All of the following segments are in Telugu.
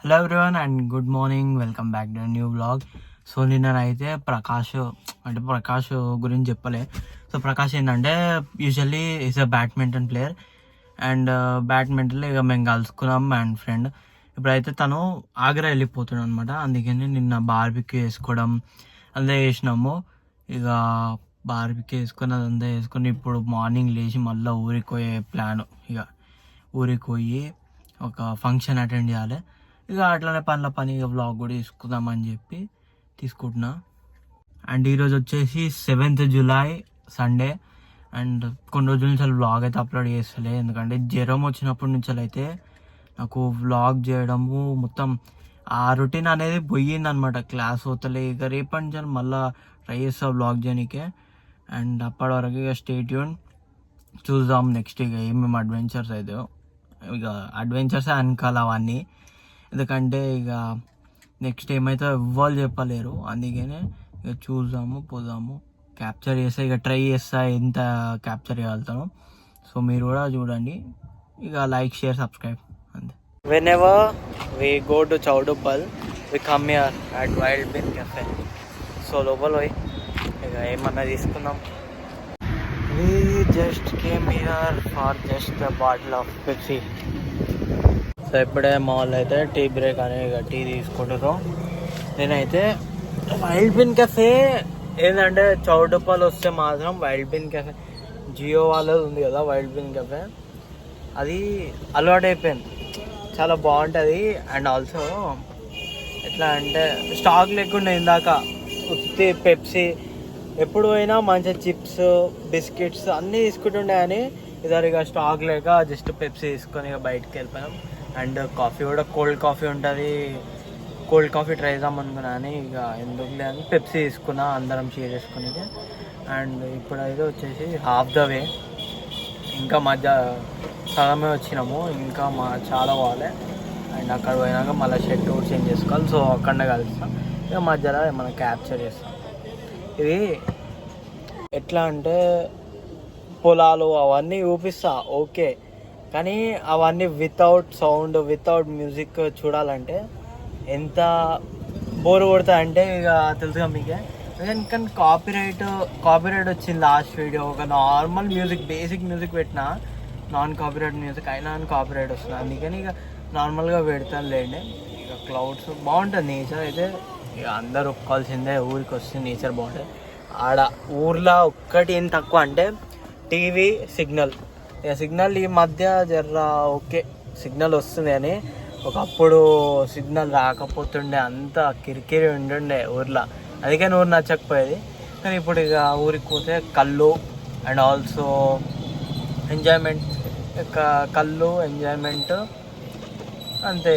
Hello everyone and good morning, welcome back to new vlog. So నిన్ననైతే ప్రకాష్ గురించి చెప్పలే. సో ప్రకాష్ ఏంటంటే usually is a badminton player and బ్యాడ్మింటన్లో ఇక మేము కలుసుకున్నాం అండ్ ఫ్రెండ్. ఇప్పుడైతే తను ఆగ్రా వెళ్ళిపోతున్నాడు అనమాట. అందుకని నిన్న బార్బిక్యూ వేసుకోవడం అంతా చేసినాము. ఇక బార్బిక్యూ వేసుకొని అదంతా వేసుకొని ఇప్పుడు మార్నింగ్ లేచి మళ్ళీ ఊరికి పోయే ప్లాను. ఇక ఊరికి పోయి ఒక ఫంక్షన్ అటెండ్ చేయాలి. ఇక అట్లనే పని ఇక వ్లాగ్ కూడా తీసుకుందామని చెప్పి తీసుకుంటున్నా. అండ్ ఈరోజు వచ్చేసి 7th July సండే. అండ్ కొన్ని రోజుల నుంచి వ్లాగ్ అయితే అప్లోడ్ చేస్తలే, ఎందుకంటే జ్వరం వచ్చినప్పటి నుంచి అయితే నాకు వ్లాగ్ చేయడము మొత్తం ఆ రొటీన్ అనేది పోయిందనమాట. క్లాస్ పోతలే. ఇక రేపటి నుంచి మళ్ళీ ట్రై చేస్తా వ్లాగ్ చేయడానికే. అండ్ అప్పటి వరకు ఇక స్టే ట్యూన్, చూద్దాం నెక్స్ట్ ఇక ఏమేమి అడ్వెంచర్స్ అయితే. ఇక అడ్వెంచర్స్ అనుకోవాలి అవన్నీ, ఎందుకంటే ఇక నెక్స్ట్ ఏమైతే ఎవ్వరు చెప్పలేరు. అందుకనే ఇక చూద్దాము, పోదాము, క్యాప్చర్ చేస్తా. ఇక ట్రై చేస్తా ఎంత క్యాప్చర్ చేయగలుగుతాను. సో మీరు కూడా చూడండి. ఇక లైక్, షేర్, సబ్స్క్రైబ్ అంతే. Whenever we go to Chowduppal, we come here at Wild Bean Cafe. So లోపల పోయి ఇక ఏమన్నా తీసుకుందాం. We just came here for just a bottle of Pepsi. So ఇప్పుడే మాల్ అయితే టీ బ్రేక్ అని ఇక టీ తీసుకుంటారు. నేనైతే వైల్డ్ బీన్ కెఫే ఏంటంటే చౌటుప్పల్ వస్తే మాత్రం వైల్డ్ బీన్ కెఫే, జియో వాళ్ళది ఉంది కదా వైల్డ్ బీన్ కెఫే, అది అలవాటు అయిపోయింది. చాలా బాగుంటుంది. అండ్ ఆల్సో ఎట్లా అంటే స్టాక్ లేకుండా ఇందాక ఉత్తి పెప్సీ ఎప్పుడు పోయినా మంచిగా చిప్స్, బిస్కెట్స్ అన్నీ తీసుకుంటుండే, కానీ ఇద్దరిగా స్టాక్ లేక జస్ట్ పెప్సీ తీసుకొని ఇక బయటకు వెళ్ళిపోయాం. అండ్ కాఫీ కూడా కోల్డ్ కాఫీ ఉంటుంది. కోల్డ్ కాఫీ ట్రై చేద్దాం అనుకున్నా, అని ఇక ఎందుకులే అని పెప్సీ తీసుకున్నా అందరం షేర్ చేసుకుని. అండ్ ఇప్పుడైతే వచ్చేసి హాఫ్ ద వే, ఇంకా మధ్య సగమే వచ్చినాము, ఇంకా చాలా పోవాలి. అండ్ అక్కడ పోయినాక మళ్ళీ షర్ట్ కూడా చేంజ్ చేసుకోవాలి. సో అక్కడనే కలుస్తాం. ఇక మధ్యలో మనం క్యాప్చర్ చేస్తాం. ఇది ఎట్లా అంటే పొలాలు అవన్నీ చూపిస్తా ఓకే, కానీ అవన్నీ వితౌట్ సౌండ్, వితౌట్ మ్యూజిక్ చూడాలంటే ఎంత బోర్ కొడతా అంటే ఇక తెలుసుగా మీకే. కానీ కాపీరైట్ వచ్చింది లాస్ట్ వీడియో. ఒక నార్మల్ మ్యూజిక్, బేసిక్ మ్యూజిక్ పెట్టినా, నాన్ కాపీరైట్ మ్యూజిక్ అయినా కాపీరైట్ వస్తుంది. అందుకని ఇక నార్మల్గా పెడతాను లేండి. ఇక క్లౌడ్స్ బాగుంటుంది, నేచర్ అయితే ఇక అందరు ఒప్పుకోవాల్సిందే. ఊరికి వస్తే నేచర్ బాగుంటుంది. ఆడ ఊర్లో ఒక్కటి ఏం తక్కువ అంటే టీవీ సిగ్నల్. ఇక సిగ్నల్ ఈ మధ్య జర్రా ఓకే సిగ్నల్ వస్తుంది, అని ఒకప్పుడు సిగ్నల్ రాకపోతుండే, అంత కిరికిరి ఉంటుండే ఊర్లో. అందుకని ఊరు నచ్చకపోయేది. కానీ ఇప్పుడు ఇక ఊరికి పోతే కళ్ళు అండ్ ఆల్సో ఎంజాయ్మెంట్, కళ్ళు ఎంజాయ్మెంట్ అంతే.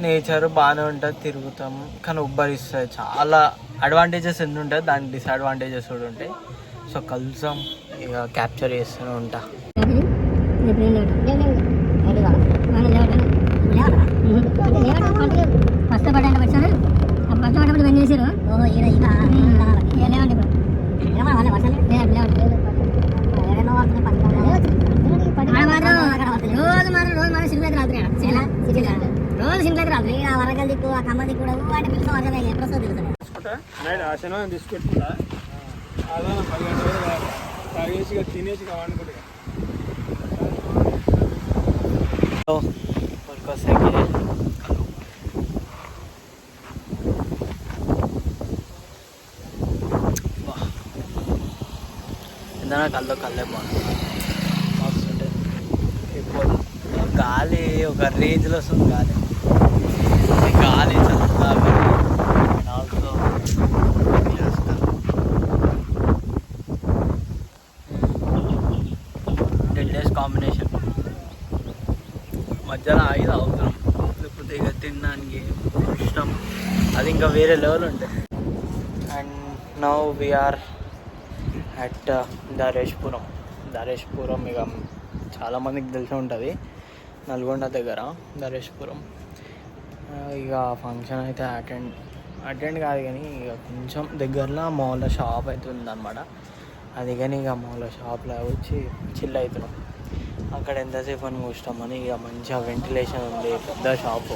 నేచర్ బాగానే ఉంటుంది, తిరుగుతాం, కానీ ఉబ్బరిస్తుంది. చాలా అడ్వాంటేజెస్ ఎన్ని ఉంటాయి, దానికి డిసడ్వాంటేజెస్ కూడా ఉంటాయి. సో కలుసాం, ఇక క్యాప్చర్ చేస్తూనే ఉంటా. తీసుకుంటా అదే 10 గంటలు తాగేసి తినేసి వండుకుంటా. ఏదైనా కళ్ళే బాగుంటుంది, వస్తుంటే ఇప్పుడు గాలి ఒక రేంజ్లో వస్తుంది. గాలి చల్లగా ఆల్సో 10 days కాంబినేషన్. మధ్యలో ఆగి తాగుతున్నాం, లేకపోతే ఇక తినడానికి ఇష్టం, అది ఇంకా వేరే లెవెల్ ఉంటుంది. And now we are at Dhareshpuram. ఇక చాలామందికి తెలిసి ఉంటుంది, నల్గొండ దగ్గర ధరేష్పురం. ఇక ఫంక్షన్ అయితే అటెండ్ కాదు, కానీ ఇక కొంచెం దగ్గరలో మాల్లో షాప్ అయితే ఉందన్నమాట. అది కానీ ఇక మాల్లో షాప్లో వచ్చి చిల్ అవుతున్నాం. అక్కడ ఎంతసేపు అని కూర్చుంటామని ఇక మంచిగా వెంటిలేషన్ ఉంది, పెద్ద షాపు.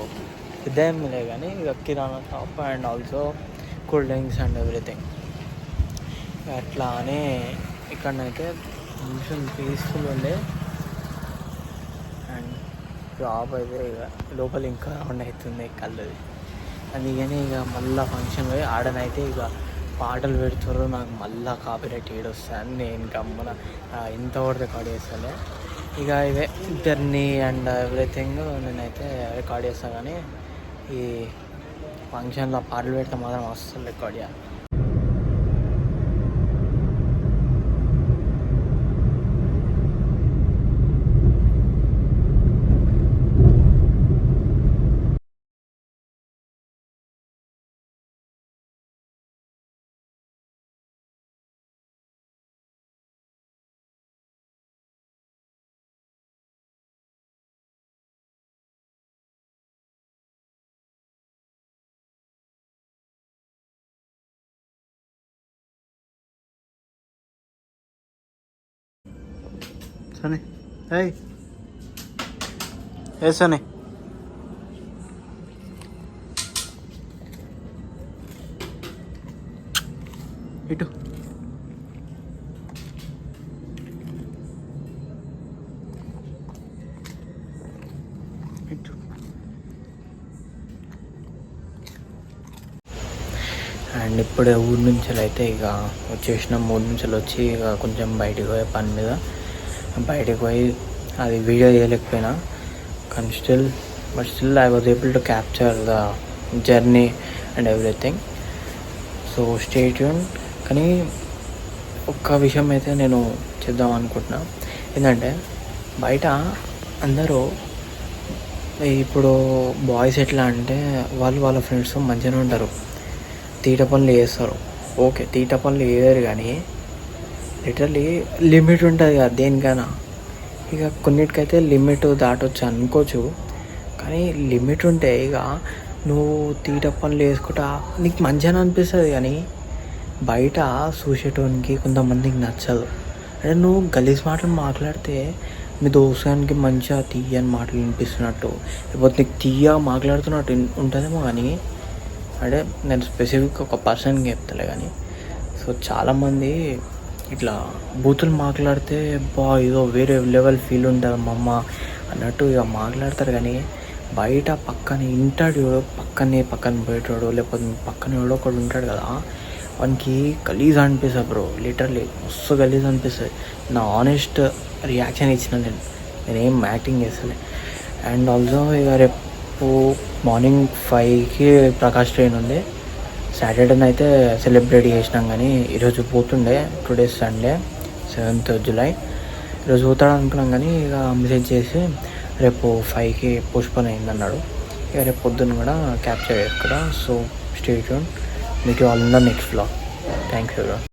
పెద్ద ఏమిలే కానీ ఇక kirana shop and also cool drinks and everything. అట్లా అని ఇక్కడనైతే కొంచెం పీస్ఫుల్ ఉండే. అండ్ జాబ్ అయితే ఇక లోపల ఇంకా రౌండ్ అవుతుంది కళ్ళది. అందుకని ఇక మళ్ళీ ఫంక్షన్ పోయి ఆడనైతే ఇక పాటలు పెడుతారు. నాకు మళ్ళీ కాపీరైట్ ఏడొస్తాను. నేను గమ్మున ఇంతవరకు రికార్డ్ చేస్తాను. ఇక ఇవే జర్నీ అండ్ ఎవ్రీథింగ్ నేనైతే రికార్డ్ చేస్తాను. కానీ ఈ ఫంక్షన్లో పాటలు పెడితే మాత్రం అస్సలు రికార్డ్ చేయాలి. సరే ఏ సరే ఇటు ఇటు అండ్ ఇప్పుడే ఊరి నుంచి అయితే ఇక వచ్చేసినాం. ఊరి నుంచి వచ్చి ఇక కొంచెం బయటికి పోయే పని మీద బయటకు పోయి అది వీడియో చేయలేకపోయినా కానీ still I was able to capture the journey and everything. So stay tune. కానీ ఒక్క విషయం అయితే నేను చేద్దాం అనుకుంటున్నా. ఏంటంటే బయట అందరూ ఇప్పుడు బాయ్స్ ఎట్లా అంటే వాళ్ళ ఫ్రెండ్స్ మంచిగానే ఉంటారు, తీట పనులు చేస్తారు. ఓకే, తీట పనులు చేయరు కానీ లిటరలీ లిమిట్ ఉంటుంది కదా దేనికైనా. ఇక కొన్నిటికైతే లిమిట్ దాటొచ్చు అనుకోవచ్చు, కానీ లిమిట్ ఉంటే ఇక నువ్వు తీట పనులు వేసుకుంటా నీకు మంచిగా అనిపిస్తుంది. కానీ బయట చూసేటోనికి కొంతమందికి నచ్చదు. అంటే నువ్వు గలీజ్ మాటలు మాట్లాడితే మీ దోస్తానికి మంచిగా తీయని మాటలు వినిపిస్తున్నట్టు, లేకపోతే నీకు తీయ మాట్లాడుతున్నట్టు ఉంటుందేమో. కానీ అంటే నేను స్పెసిఫిక్గా ఒక పర్సన్కి చెప్తలే కానీ. సో చాలామంది ఇట్లా బూతులు మాట్లాడితే ఏదో వేరే లెవెల్ ఫీల్ ఉంటుంది మా అమ్మ అన్నట్టు ఇక మాట్లాడతారు. కానీ బయట పక్కన ఇంటాడు పక్కన పోయేటాడు, లేకపోతే పక్కన ఎవడో ఒకడు ఉంటాడు కదా, వానికి గలీజ్ అనిపిస్తుంది బ్రో. లిటరలీ మస్తు గలీజ్ అనిపిస్తుంది. నా ఆనెస్ట్ రియాక్షన్ ఇచ్చిన నేనేం యాక్టింగ్ చేస్తలే. అండ్ ఆల్సో ఇక రేపు మార్నింగ్ 5కి ప్రకాష్ ట్రైన్ ఉంది. సాటర్డే అయితే సెలబ్రేట్ చేసినాం కానీ ఈరోజు పోతుండే. Today Sunday 7th July. ఈరోజు పోతాడు అనుకున్నాం కానీ ఇక మెసేజ్ చేసి రేపు 5కి పోస్ట్పోన్ అయిందన్నాడు. ఇక రేపు పొద్దున్న కూడా క్యాప్చర్ చేసుకురా. So stay tune. Meet you all in the next vlog. Thanks everyone.